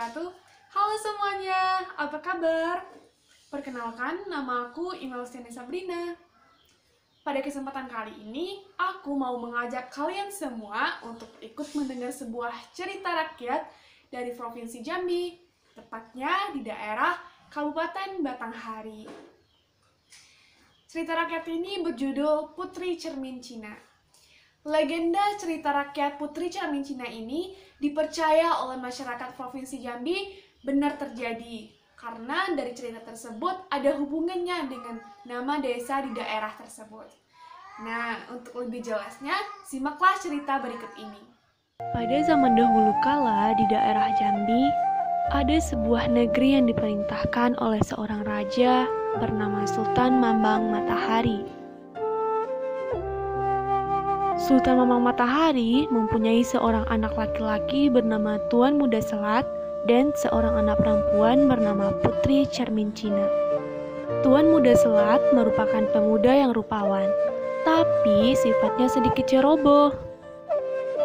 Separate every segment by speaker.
Speaker 1: wabarakatuh. Halo semuanya, apa kabar? Perkenalkan, nama aku Imelstiani Sabrina. Pada kesempatan kali ini, aku mau mengajak kalian semua untuk ikut mendengar sebuah cerita rakyat dari Provinsi Jambi, tepatnya di daerah Kabupaten Batanghari. Cerita rakyat ini berjudul Putri Cermin Cina. Legenda cerita rakyat Putri Cermin Cina ini dipercaya oleh masyarakat Provinsi Jambi benar terjadi karena dari cerita tersebut ada hubungannya dengan nama desa di daerah tersebut. Nah, untuk lebih jelasnya, simaklah cerita berikut ini.
Speaker 2: Pada zaman dahulu kala di daerah Jambi, ada sebuah negeri yang diperintahkan oleh seorang raja bernama Sultan Mambang Matahari. Sultan Mambang Matahari mempunyai seorang anak laki-laki bernama Tuan Muda Selat dan seorang anak perempuan bernama Putri Cermin Cina. Tuan Muda Selat merupakan pemuda yang rupawan, tapi sifatnya sedikit ceroboh.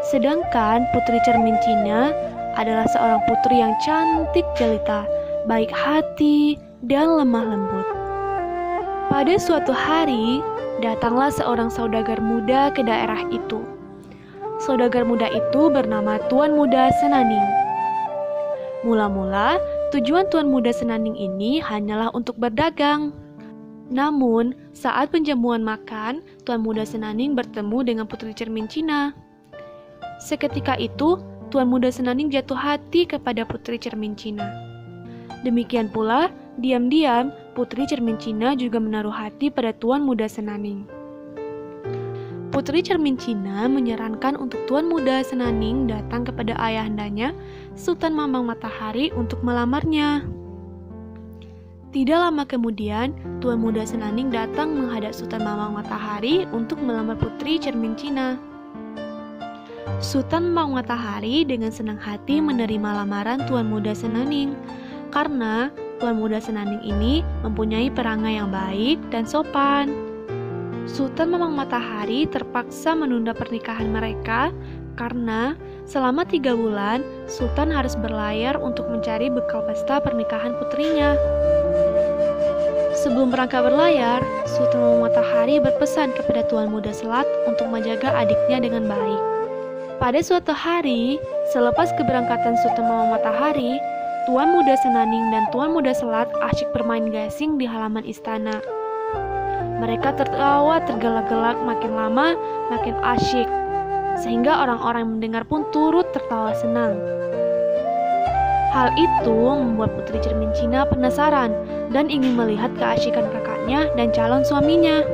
Speaker 2: Sedangkan Putri Cermin Cina adalah seorang putri yang cantik jelita, baik hati, dan lemah lembut. Pada suatu hari, datanglah seorang saudagar muda ke daerah itu. Saudagar muda itu bernama Tuan Muda Senaning. Mula-mula, tujuan Tuan Muda Senaning ini hanyalah untuk berdagang. Namun, saat penjamuan makan, Tuan Muda Senaning bertemu dengan Putri Cermin Cina. Seketika itu, Tuan Muda Senaning jatuh hati kepada Putri Cermin Cina. Demikian pula, diam-diam Putri Cermin Cina juga menaruh hati pada Tuan Muda Senaning. Putri Cermin Cina menyarankan untuk Tuan Muda Senaning datang kepada ayahandanya, Sultan Mambang Matahari, untuk melamarnya. Tidak lama kemudian, Tuan Muda Senaning datang menghadap Sultan Mambang Matahari untuk melamar Putri Cermin Cina. Sultan Mambang Matahari dengan senang hati menerima lamaran Tuan Muda Senaning karena Tuan Muda Senaning ini mempunyai perangai yang baik dan sopan. Sultan Mambang Matahari terpaksa menunda pernikahan mereka karena selama 3 bulan Sultan harus berlayar untuk mencari bekal pesta pernikahan putrinya. Sebelum berangkat berlayar, Sultan Mambang Matahari berpesan kepada Tuan Muda Selat untuk menjaga adiknya dengan baik. Pada suatu hari, selepas keberangkatan Sultan Mambang Matahari, Tuan Muda Senaning dan Tuan Muda Selat asyik bermain gasing di halaman istana. Mereka tertawa tergelak-gelak, makin lama makin asyik, sehingga orang-orang yang mendengar pun turut tertawa senang. Hal itu membuat Putri Cermin Cina penasaran dan ingin melihat keasyikan kakaknya dan calon suaminya.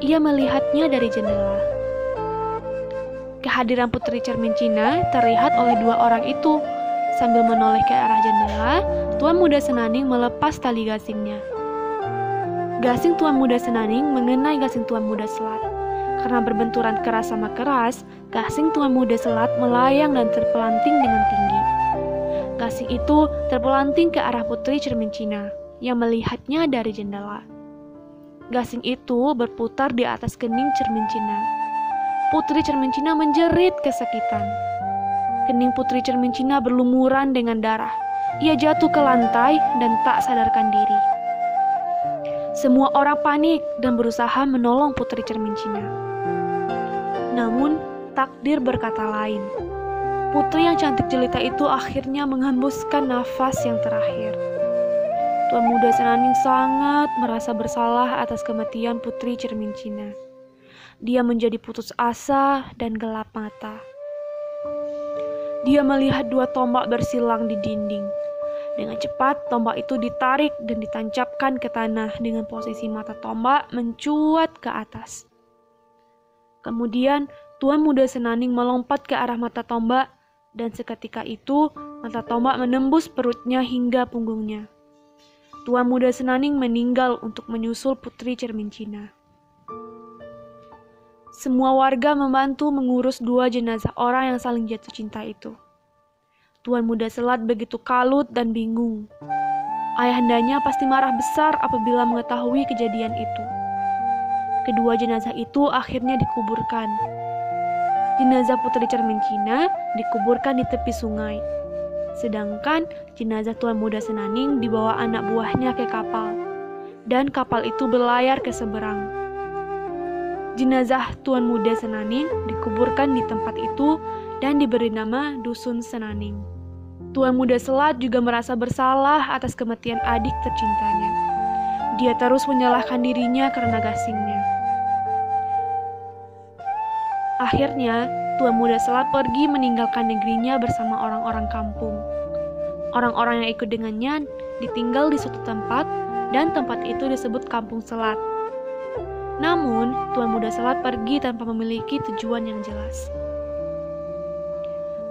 Speaker 2: Ia melihatnya dari jendela. Kehadiran Putri Cermin Cina terlihat oleh 2 orang itu. Sambil menoleh ke arah jendela, Tuan Muda Senaning melepas tali gasingnya. Gasing Tuan Muda Senaning mengenai gasing Tuan Muda Selat. Karena berbenturan keras sama keras, gasing Tuan Muda Selat melayang dan terpelanting dengan tinggi. Gasing itu terpelanting ke arah Putri Cermin Cina yang melihatnya dari jendela. Gasing itu berputar di atas kening Cermin Cina. Putri Cermin Cina menjerit kesakitan. Kening Putri Cermin Cina berlumuran dengan darah. Ia jatuh ke lantai dan tak sadarkan diri. Semua orang panik dan berusaha menolong Putri Cermin Cina. Namun, takdir berkata lain. Putri yang cantik jelita itu akhirnya menghembuskan nafas yang terakhir. Tuan Muda Senaning sangat merasa bersalah atas kematian Putri Cermin Cina. Dia menjadi putus asa dan gelap mata. Dia melihat 2 tombak bersilang di dinding. Dengan cepat, tombak itu ditarik dan ditancapkan ke tanah dengan posisi mata tombak mencuat ke atas. Kemudian, Tuan Muda Senaning melompat ke arah mata tombak dan seketika itu, mata tombak menembus perutnya hingga punggungnya. Tuan Muda Senaning meninggal untuk menyusul Putri Cermin Cina. Semua warga membantu mengurus 2 jenazah orang yang saling jatuh cinta itu. Tuan Muda Selat begitu kalut dan bingung. Ayahandanya pasti marah besar apabila mengetahui kejadian itu. Kedua jenazah itu akhirnya dikuburkan. Jenazah Putri Cermin Cina dikuburkan di tepi sungai. Sedangkan jenazah Tuan Muda Senaning dibawa anak buahnya ke kapal, dan kapal itu berlayar ke seberang. Jenazah Tuan Muda Senaning dikuburkan di tempat itu dan diberi nama Dusun Senaning. Tuan Muda Selat juga merasa bersalah atas kematian adik tercintanya. Dia terus menyalahkan dirinya karena gasingnya. Akhirnya, Tuan Muda Selat pergi meninggalkan negerinya bersama orang-orang kampung. Orang-orang yang ikut dengannya ditinggal di suatu tempat, dan tempat itu disebut Kampung Selat. Namun, Tuan Muda Selat pergi tanpa memiliki tujuan yang jelas.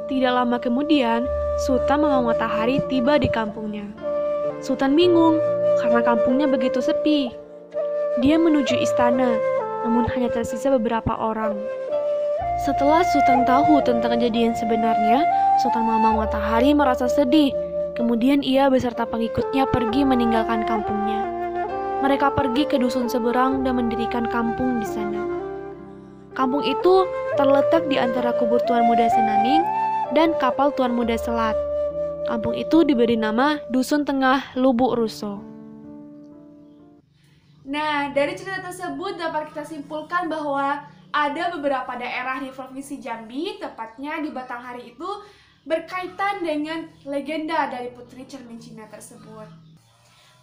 Speaker 2: Tidak lama kemudian, Sultan Mama Matahari tiba di kampungnya. Sultan bingung karena kampungnya begitu sepi. Dia menuju istana, namun hanya tersisa beberapa orang. Setelah Sultan tahu tentang kejadian sebenarnya, Sultan Mama Matahari merasa sedih. Kemudian ia beserta pengikutnya pergi meninggalkan kampungnya. Mereka pergi ke dusun seberang dan mendirikan kampung di sana. Kampung itu terletak di antara kubur Tuan Muda Senaning dan kapal Tuan Muda Selat. Kampung itu diberi nama Dusun Tengah Lubuk Ruso.
Speaker 1: Nah, dari cerita tersebut dapat kita simpulkan bahwa ada beberapa daerah di Provinsi Jambi, tepatnya di Batanghari itu, berkaitan dengan legenda dari Putri Cermin Cina tersebut.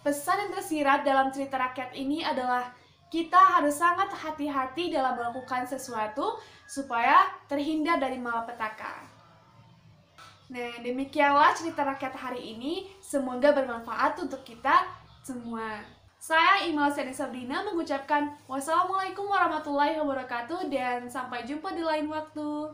Speaker 1: Pesan yang tersirat dalam cerita rakyat ini adalah kita harus sangat hati-hati dalam melakukan sesuatu supaya terhindar dari malapetaka. Nah, demikianlah cerita rakyat hari ini. Semoga bermanfaat untuk kita semua. Saya Imal Seni Sabrina mengucapkan wassalamualaikum warahmatullahi wabarakatuh dan sampai jumpa di lain waktu.